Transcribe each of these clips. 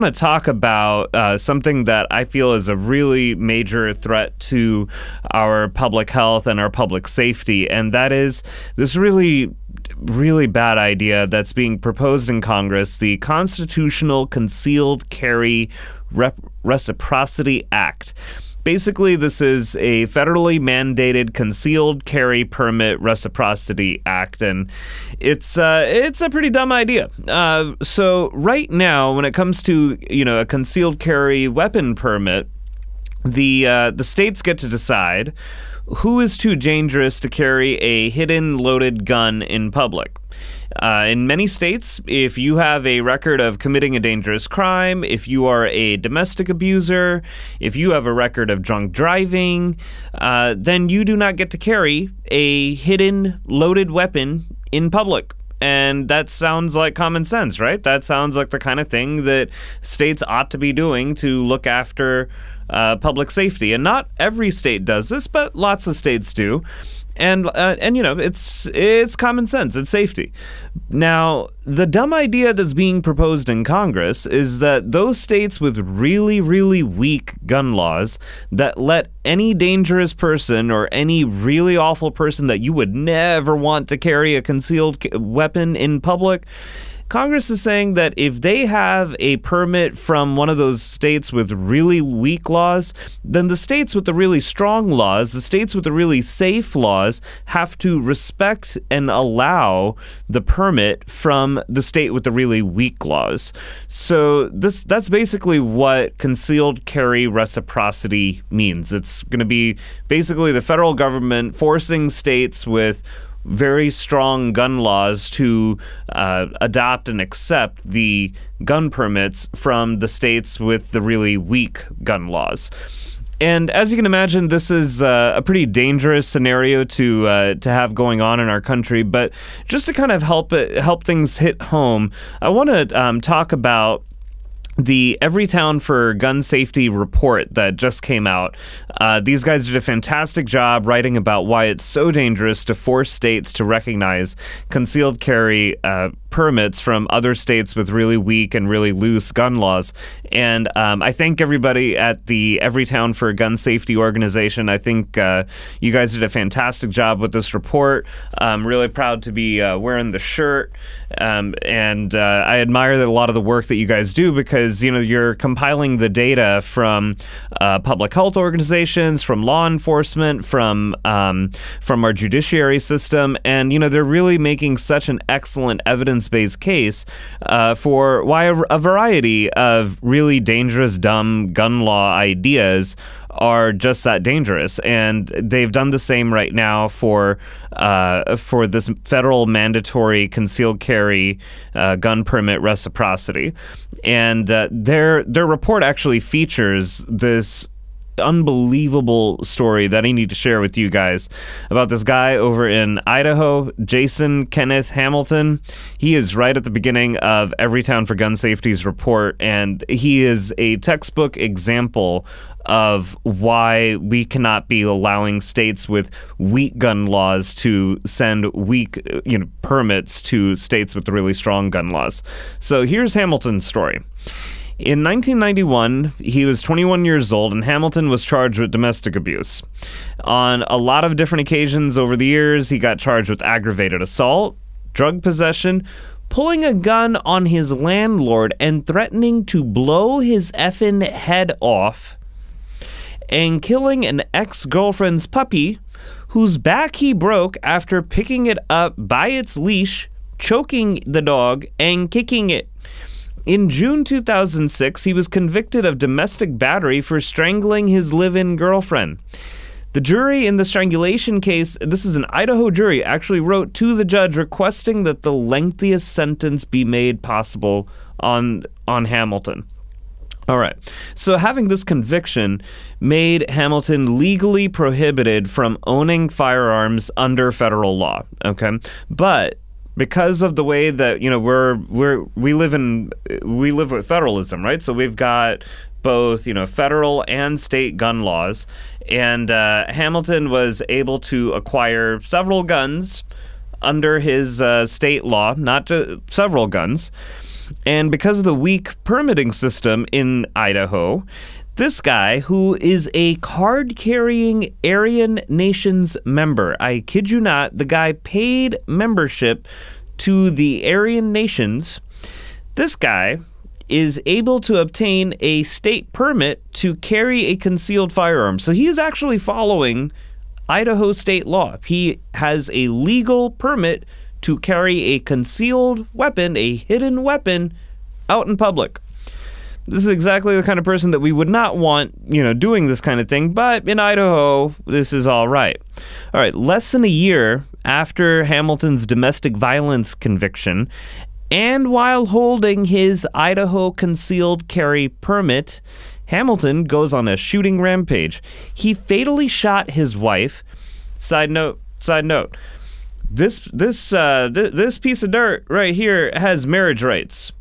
want to talk about something that I feel is a really major threat to our public health and our public safety, and that is this really bad idea that's being proposed in Congress, the Constitutional Concealed Carry Reciprocity Act. Basically, this is a federally mandated concealed carry permit reciprocity act, and it's a pretty dumb idea. So right now, when it comes to a concealed carry weapon permit, the states get to decide who is too dangerous to carry a hidden loaded gun in public. In many states, if you have a record of committing a dangerous crime, if you are a domestic abuser, if you have a record of drunk driving, then you do not get to carry a hidden loaded weapon in public. And that sounds like common sense, right? That sounds like the kind of thing that states ought to be doing to look after public safety. And not every state does this, but lots of states do. And it's common sense. It's safety. Now, the dumb idea that's being proposed in Congress is that those states with really, really weak gun laws that let any dangerous person or any really awful person that you would never want to carry a concealed weapon in public, Congress is saying that if they have a permit from one of those states with really weak laws, then the states with the really strong laws, the states with the really safe laws, have to respect and allow the permit from the state with the really weak laws. So that's basically what concealed carry reciprocity means. It's going to be basically the federal government forcing states with very strong gun laws to adopt and accept the gun permits from the states with the really weak gun laws. And as you can imagine, this is a pretty dangerous scenario to have going on in our country. But just to kind of help things hit home, I want to talk about the Everytown for Gun Safety report that just came out. These guys did a fantastic job writing about why it's so dangerous to force states to recognize concealed carry permits from other states with really weak and really loose gun laws. And I thank everybody at the Everytown for Gun Safety organization. I think you guys did a fantastic job with this report. I'm really proud to be wearing the shirt. And I admire that a lot of the work that you guys do, because you're compiling the data from public health organizations, from law enforcement, from our judiciary system, and they're really making such an excellent evidence-based case for why a variety of really dangerous, dumb gun law ideas are just that dangerous. And they've done the same right now for this federal mandatory concealed carry gun permit reciprocity. And their report actually features this unbelievable story that I need to share with you guys about this guy over in Idaho, Jason Kenneth Hamilton. He is right at the beginning of Everytown for Gun Safety's report, and he is a textbook example of why we cannot be allowing states with weak gun laws to send weak permits to states with really strong gun laws. So here's Hamilton's story. In 1991, he was 21 years old, and Hamilton was charged with domestic abuse. On a lot of different occasions over the years, he got charged with aggravated assault, drug possession, pulling a gun on his landlord and threatening to blow his effing head off, and killing an ex-girlfriend's puppy, whose back he broke after picking it up by its leash, choking the dog, and kicking it. In June 2006, he was convicted of domestic battery for strangling his live-in girlfriend. The jury in the strangulation case, this is an Idaho jury, actually wrote to the judge requesting that the lengthiest sentence be made possible on Hamilton. All right, so having this conviction made Hamilton legally prohibited from owning firearms under federal law, okay? But because of the way that we live with federalism, right? So we've got both federal and state gun laws, and Hamilton was able to acquire several guns under his state law, not several guns. And because of the weak permitting system in Idaho, this guy, who is a card-carrying Aryan Nations member, I kid you not, the guy paid membership to the Aryan Nations, this guy is able to obtain a state permit to carry a concealed firearm. So he is actually following Idaho state law. He has a legal permit to carry a concealed weapon, a hidden weapon, out in public. This is exactly the kind of person that we would not want, doing this kind of thing, but in Idaho, this is all right. All right, less than a year after Hamilton's domestic violence conviction, and while holding his Idaho concealed carry permit, Hamilton goes on a shooting rampage. He fatally shot his wife. Side note. This piece of dirt right here has marriage rights.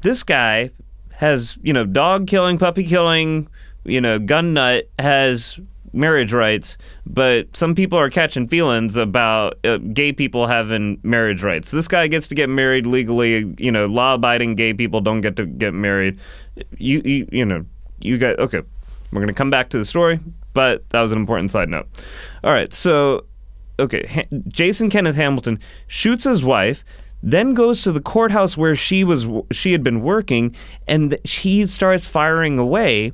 This guy has, dog killing, puppy killing, gun nut, has marriage rights, but some people are catching feelings about gay people having marriage rights. This guy gets to get married legally. Law-abiding gay people don't get to get married. You got, okay, we're going to come back to the story, but that was an important side note. All right, so, okay, Jason Kenneth Hamilton shoots his wife, then goes to the courthouse where she had been working, and he starts firing away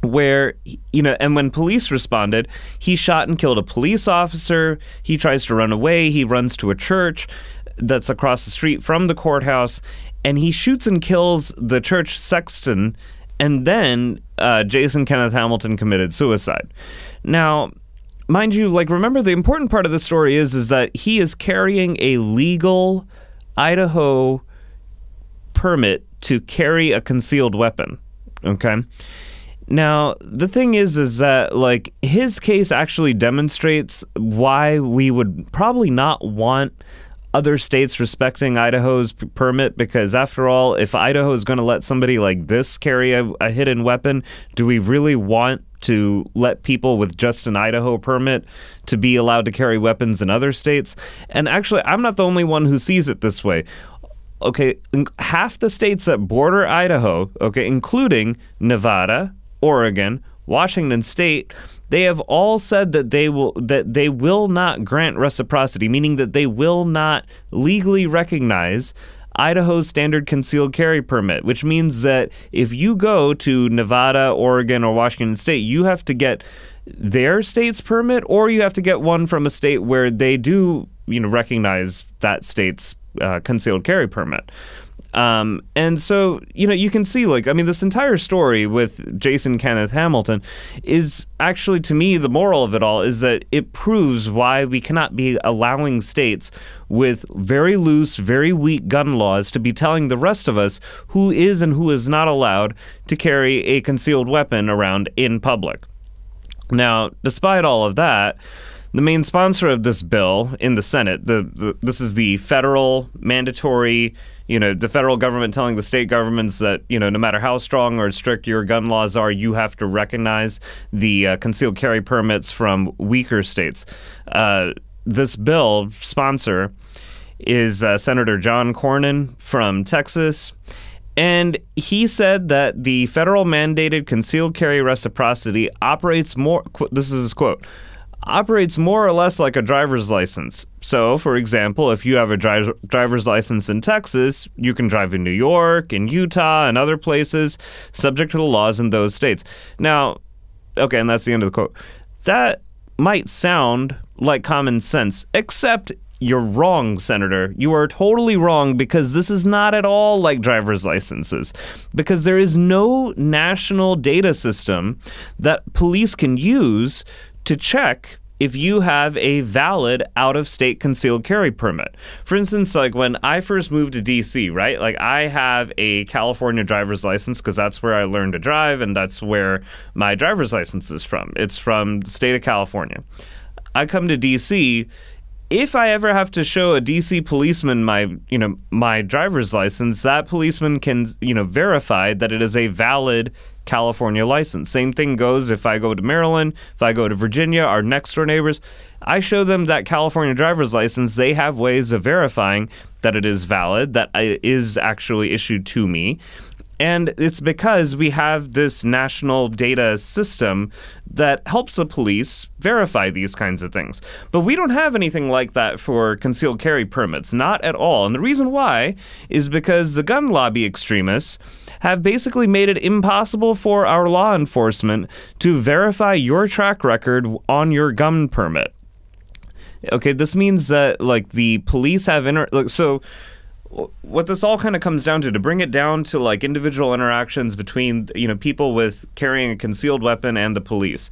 where, and when police responded, he shot and killed a police officer. He tries to run away. He runs to a church that's across the street from the courthouse, and he shoots and kills the church sexton, and then Jason Kenneth Hamilton committed suicide. Now, mind you, remember, the important part of the story is that he is carrying a legal Idaho permit to carry a concealed weapon, okay? Now, the thing is that, his case actually demonstrates why we would probably not want other states respecting Idaho's permit, because after all, if Idaho is going to let somebody like this carry a hidden weapon, do we really want to let people with just an Idaho permit to be allowed to carry weapons in other states? And actually, I'm not the only one who sees it this way. Okay, half the states that border Idaho, okay, including Nevada, Oregon, Washington State, they have all said that they will not grant reciprocity, meaning that they will not legally recognize Idaho's standard concealed carry permit, which means that if you go to Nevada, Oregon, or Washington State, you have to get their state's permit, or you have to get one from a state where they do, recognize that state's concealed carry permit. And so, you can see, this entire story with Jason Kenneth Hamilton is actually, to me, the moral of it all is that it proves why we cannot be allowing states with very loose, very weak gun laws to be telling the rest of us who is and who is not allowed to carry a concealed weapon around in public. Now, despite all of that, the main sponsor of this bill in the Senate, this is the federal mandatory, the federal government telling the state governments that, no matter how strong or strict your gun laws are, you have to recognize the concealed carry permits from weaker states. This bill sponsor is Senator John Cornyn from Texas. And he said that the federal mandated concealed carry reciprocity operates more, this is his quote, operates more or less like a driver's license. So, for example, if you have a driver's license in Texas, you can drive in New York, in Utah, and other places, subject to the laws in those states. Now, okay, and that's the end of the quote. That might sound like common sense, except you're wrong, Senator. You are totally wrong, because this is not at all like driver's licenses, because there is no national data system that police can use to check if you have a valid out-of-state concealed carry permit. For instance, when I first moved to D.C., right? I have a California driver's license because that's where I learned to drive, and that's where my driver's license is from. It's from the state of California. I come to D.C., if I ever have to show a DC policeman my driver's license, that policeman can, verify that it is a valid California license. Same thing goes if I go to Maryland, if I go to Virginia, our next door neighbors. I show them that California driver's license. They have ways of verifying that it is valid, that it is actually issued to me. And it's because we have this national data system that helps the police verify these kinds of things. But we don't have anything like that for concealed carry permits, not at all. And the reason why is because the gun lobby extremists have basically made it impossible for our law enforcement to verify your track record on your gun permit. Okay, this means that, like, the police have so what this all kind of comes down to bring it down to, like, individual interactions between, people with carrying a concealed weapon and the police.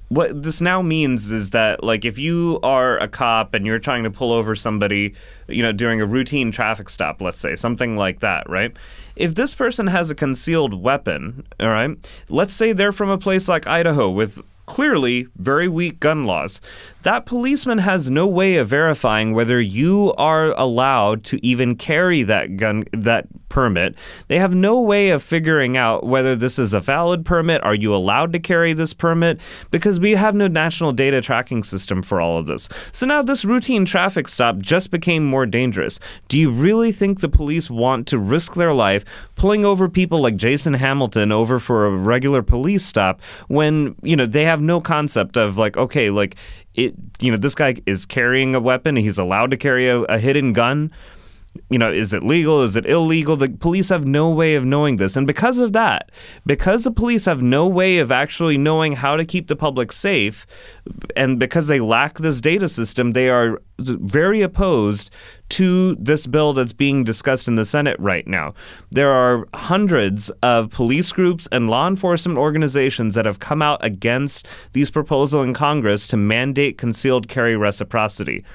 What this now means is that, like, if you are a cop and you're trying to pull over somebody, during a routine traffic stop, let's say, something like that, right? If this person has a concealed weapon, all right, let's say they're from a place like Idaho with clearly very weak gun laws, that policeman has no way of verifying whether you are allowed to even carry that gun, that permit. They have no way of figuring out whether this is a valid permit. Are you allowed to carry this permit? Because we have no national data tracking system for all of this. So now this routine traffic stop just became more dangerous. Do you really think the police want to risk their life pulling over people like Jason Hamilton over for a regular police stop when, they have no concept of, like, okay, like, this guy is carrying a weapon. He's allowed to carry a hidden gun. Is it legal? Is it illegal? The police have no way of knowing this. And because of that, because the police have no way of actually knowing how to keep the public safe, and because they lack this data system, they are very opposed to this bill that's being discussed in the Senate right now. There are hundreds of police groups and law enforcement organizations that have come out against these proposals in Congress to mandate concealed carry reciprocity.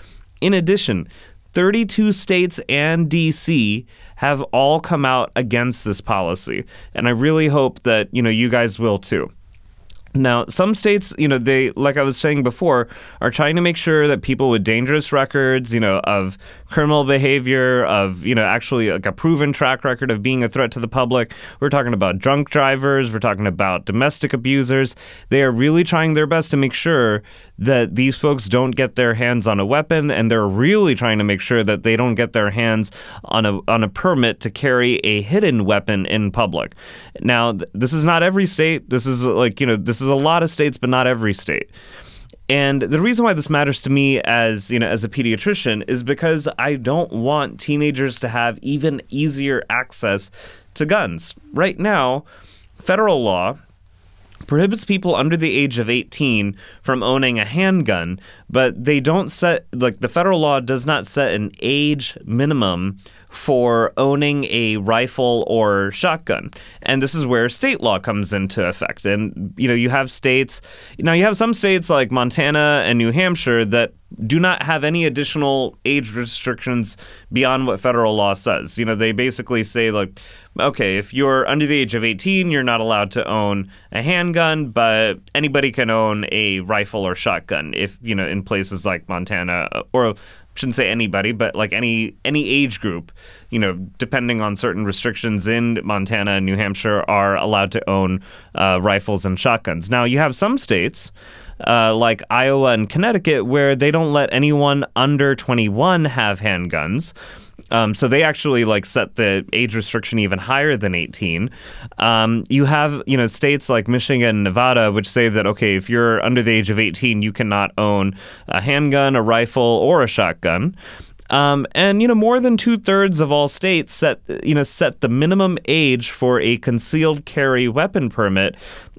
In addition, 32 states and D.C. have all come out against this policy, and I really hope that, you guys will too. Now, some states, they, like I was saying before, are trying to make sure that people with dangerous records, of criminal behavior, of, actually like a proven track record of being a threat to the public. We're talking about drunk drivers. We're talking about domestic abusers. They are really trying their best to make sure that these folks don't get their hands on a weapon, and they're really trying to make sure that they don't get their hands on a permit to carry a hidden weapon in public. Now, this is not every state. This is this is a lot of states, but not every state. And the reason why this matters to me as a pediatrician is because I don't want teenagers to have even easier access to guns. Right now, federal law prohibits people under the age of 18 from owning a handgun, but they don't set, the federal law does not set an age minimum for owning a rifle or shotgun. And this is where state law comes into effect. And, you have states, you have some states like Montana and New Hampshire that do not have any additional age restrictions beyond what federal law says. They basically say, like, okay, if you're under the age of 18, you're not allowed to own a handgun, but anybody can own a rifle or shotgun if, in places like Montana, or shouldn't say anybody, but like any age group, depending on certain restrictions in Montana and New Hampshire, are allowed to own rifles and shotguns. Now, you have some states like Iowa and Connecticut where they don't let anyone under 21 have handguns. So they actually set the age restriction even higher than 18. You have, states like Michigan and Nevada, which say that, okay, if you're under the age of 18, you cannot own a handgun, a rifle, or a shotgun. And, more than 2/3 of all states set the minimum age for a concealed carry weapon permit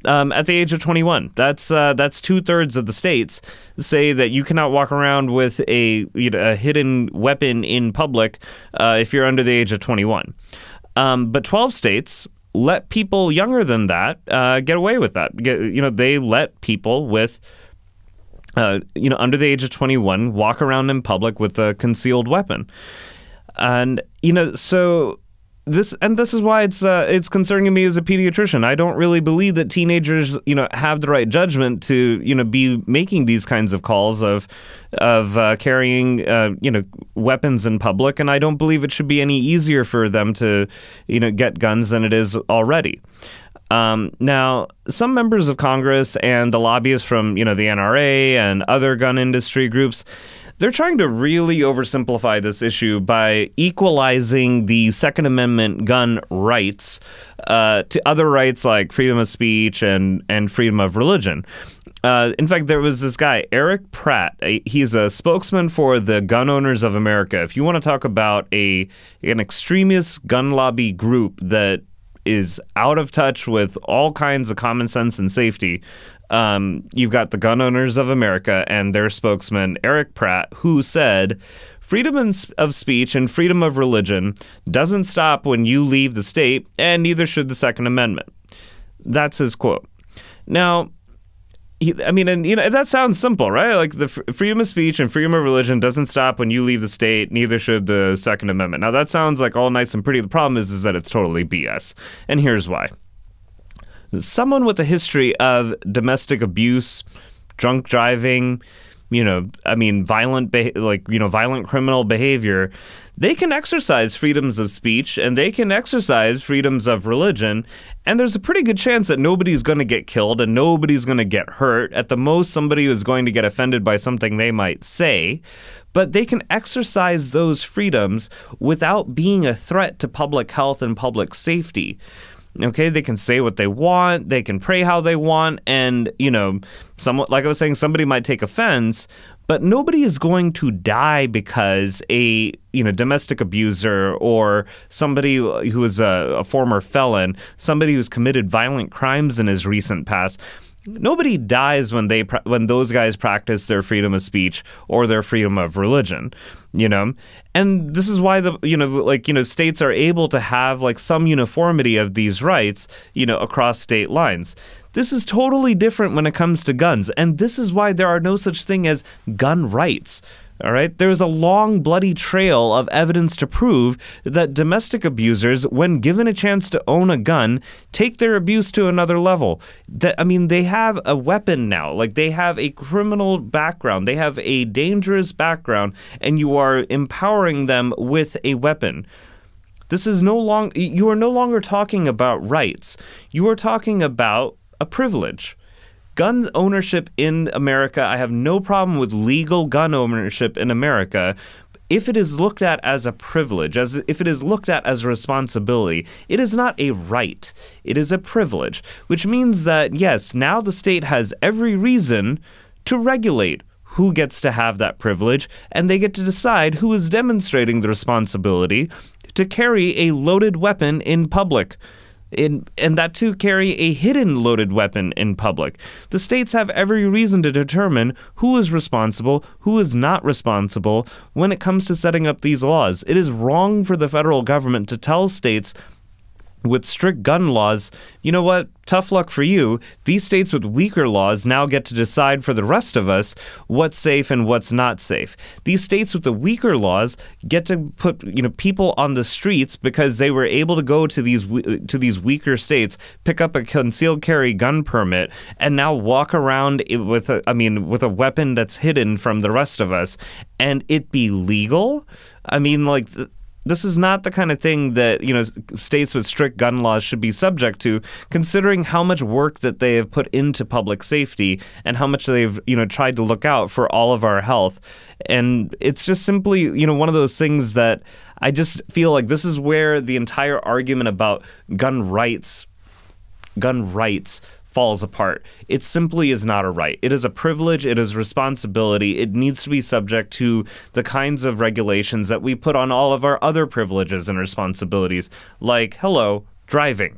at the age of 21. That's 2/3 of the states say that you cannot walk around with a hidden weapon in public if you're under the age of 21. But 12 states let people younger than that get away with that. They let people with under the age of 21 walk around in public with a concealed weapon. And, so this is why it's concerning to me as a pediatrician. I don't really believe that teenagers, have the right judgment to, be making these kinds of calls of carrying, weapons in public. And I don't believe it should be any easier for them to, get guns than it is already. Now, some members of Congress and the lobbyists from, the NRA and other gun industry groups, they're trying to really oversimplify this issue by equalizing the Second Amendment gun rights to other rights like freedom of speech and freedom of religion. In fact, there was this guy, Eric Pratt. He's a spokesman for the Gun Owners of America. If you want to talk about an extremist gun lobby group that is out of touch with all kinds of common sense and safety, you've got the Gun Owners of America and their spokesman, Eric Pratt, who said, freedom of speech and freedom of religion doesn't stop when you leave the state, and neither should the Second Amendment. That's his quote. Now, that sounds simple, right? Like the freedom of speech and freedom of religion doesn't stop when you leave the state, neither should the Second Amendment. Now, that sounds like all nice and pretty. The problem is that it's totally BS. And here's why. Someone with a history of domestic abuse, drunk driving, violent criminal behavior, they can exercise freedoms of speech and they can exercise freedoms of religion, and there's a pretty good chance that nobody's going to get killed and nobody's going to get hurt. At the most, somebody is going to get offended by something they might say, but they can exercise those freedoms without being a threat to public health and public safety. Okay, they can say what they want, they can pray how they want, and, somewhat, like I was saying, somebody might take offense, but nobody is going to die because a domestic abuser or somebody who is a former felon, somebody who's committed violent crimes in his recent past. Nobody dies when those guys practice their freedom of speech or their freedom of religion, And this is why states are able to have some uniformity of these rights, across state lines. This is totally different when it comes to guns, and this is why there are no such thing as gun rights. All right, there's a long, bloody trail of evidence to prove that domestic abusers, when given a chance to own a gun, take their abuse to another level. They have a weapon now. Like, they have a criminal background. They have a dangerous background, and you are empowering them with a weapon. You are no longer talking about rights. You are talking about a privilege. Gun ownership in America, I have no problem with legal gun ownership in America if it is looked at as a privilege, if it is looked at as a responsibility. It is not a right. It is a privilege, which means that, yes, now the state has every reason to regulate who gets to have that privilege, and they get to decide who is demonstrating the responsibility to carry a loaded weapon in public. And that too, carry a hidden loaded weapon in public. The states have every reason to determine who is responsible, who is not responsible when it comes to setting up these laws. It is wrong for the federal government to tell states with strict gun laws, you know what, tough luck for you. These states with weaker laws now get to decide for the rest of us what's safe and what's not safe. These states with the weaker laws get to put, people on the streets because they were able to go to these weaker states, pick up a concealed carry gun permit, and now walk around with a weapon that's hidden from the rest of us, and it be legal. This is not the kind of thing that, states with strict gun laws should be subject to, considering how much work that they have put into public safety and how much they've, tried to look out for all of our health. And it's just simply, one of those things that I just feel like this is where the entire argument about gun rights falls apart. It simply is not a right. It is a privilege. It is responsibility. It needs to be subject to the kinds of regulations that we put on all of our other privileges and responsibilities, like, driving.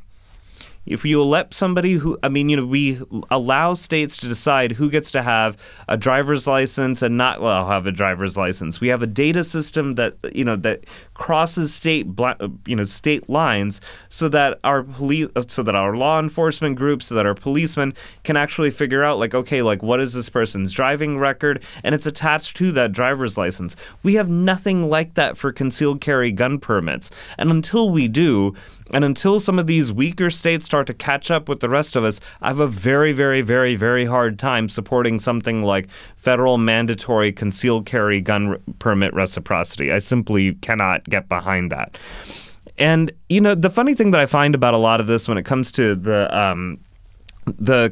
If you let somebody we allow states to decide who gets to have a driver's license and not have a driver's license. We have a data system that crosses state lines so that our law enforcement groups, so that our policemen can actually figure out what is this person's driving record, and it's attached to that driver's license. We have nothing like that for concealed carry gun permits, and until we do, and until some of these weaker states start to catch up with the rest of us, I have a very, very, very, very hard time supporting something like federal mandatory concealed carry gun permit reciprocity. I simply cannot get behind that. And, the funny thing that I find about a lot of this when it comes to the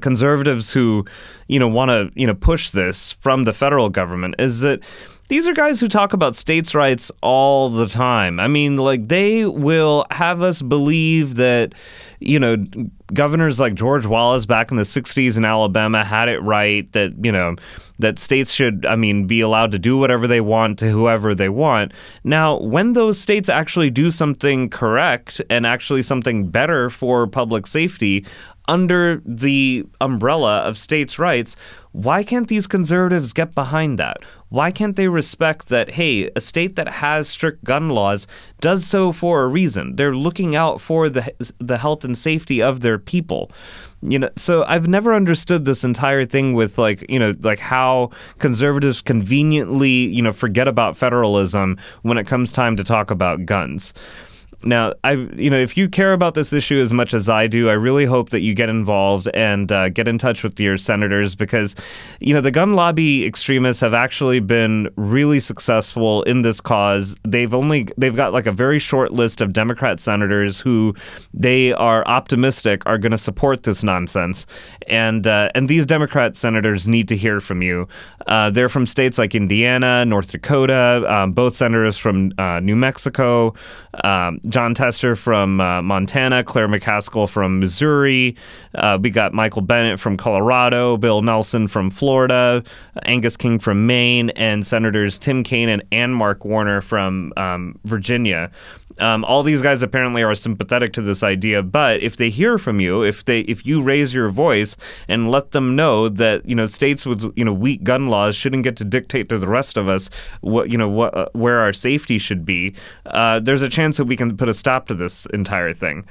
conservatives who, want to, push this from the federal government is that these are guys who talk about states' rights all the time. I mean, like, they will have us believe that, you know, governors like George Wallace back in the 60s in Alabama had it right, that, you know, that states should, I mean, be allowed to do whatever they want to whoever they want. Now, when those states actually do something correct and actually something better for public safety under the umbrella of states' rights, why can't these conservatives get behind that? Why can't they respect that, hey, a state that has strict gun laws does so for a reason? They're looking out for the health and safety of their people. You know, so I've never understood this entire thing with, like, you know, like how conservatives conveniently, you know, forget about federalism when it comes time to talk about guns. Now, you know, if you care about this issue as much as I do, I really hope that you get involved and get in touch with your senators, because, you know, the gun lobby extremists have actually been really successful in this cause. They've got like a very short list of Democrat senators who they are optimistic are going to support this nonsense, and these Democrat senators need to hear from you. They're from states like Indiana, North Dakota, both senators from New Mexico. John Tester from Montana, Claire McCaskill from Missouri. We got Michael Bennett from Colorado, Bill Nelson from Florida, Angus King from Maine, and Senators Tim Kaine and Ann Mark Warner from Virginia. All these guys apparently are sympathetic to this idea, but if they hear from you, if you raise your voice and let them know that, you know, states with, you know, weak gun laws shouldn't get to dictate to the rest of us where our safety should be, there's a chance that we can put a stop to this entire thing.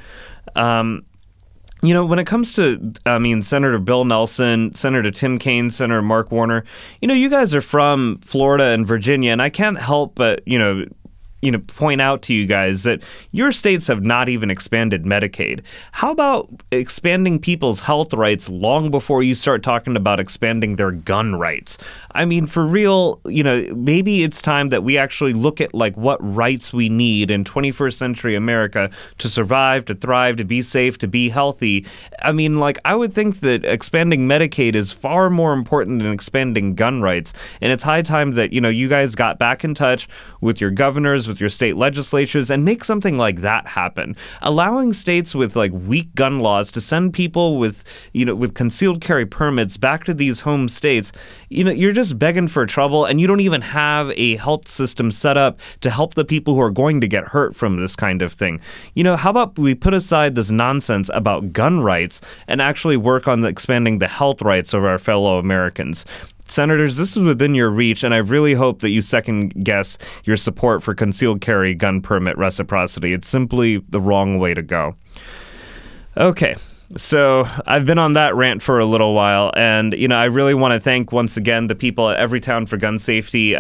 You know, when it comes to, I mean, Senator Bill Nelson, Senator Tim Kaine, Senator Mark Warner, you know, you guys are from Florida and Virginia, and I can't help but, you know, point out to you guys that your states have not even expanded Medicaid. How about expanding people's health rights long before you start talking about expanding their gun rights? I mean, for real, you know, maybe it's time that we actually look at, like, what rights we need in 21st century America to survive, to thrive, to be safe, to be healthy. I mean, like, I would think that expanding Medicaid is far more important than expanding gun rights. And it's high time that, you know, you guys got back in touch with your governors, with your state legislatures, and make something like that happen. Allowing states with, like, weak gun laws to send people with, you know, with concealed carry permits back to these home states, you know, you're just begging for trouble, and you don't even have a health system set up to help the people who are going to get hurt from this kind of thing. You know, how about we put aside this nonsense about gun rights and actually work on expanding the health rights of our fellow Americans? Senators, this is within your reach, and I really hope that you second-guess your support for concealed carry gun permit reciprocity. It's simply the wrong way to go. Okay. So I've been on that rant for a little while, and, you know, I really want to thank once again the people at Everytown for Gun Safety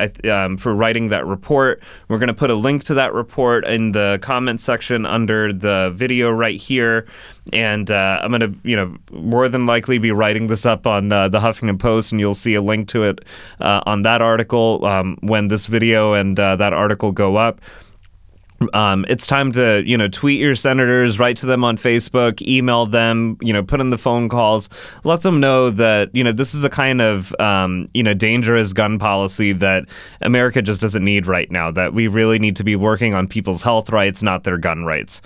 for writing that report. We're going to put a link to that report in the comment section under the video right here, and I'm going to, you know, more than likely be writing this up on the Huffington Post, and you'll see a link to it on that article when this video and that article go up. It's time to, you know, tweet your senators, write to them on Facebook, email them, you know, put in the phone calls, let them know that, you know, this is a kind of, you know, dangerous gun policy that America just doesn't need right now, that we really need to be working on people's health rights, not their gun rights.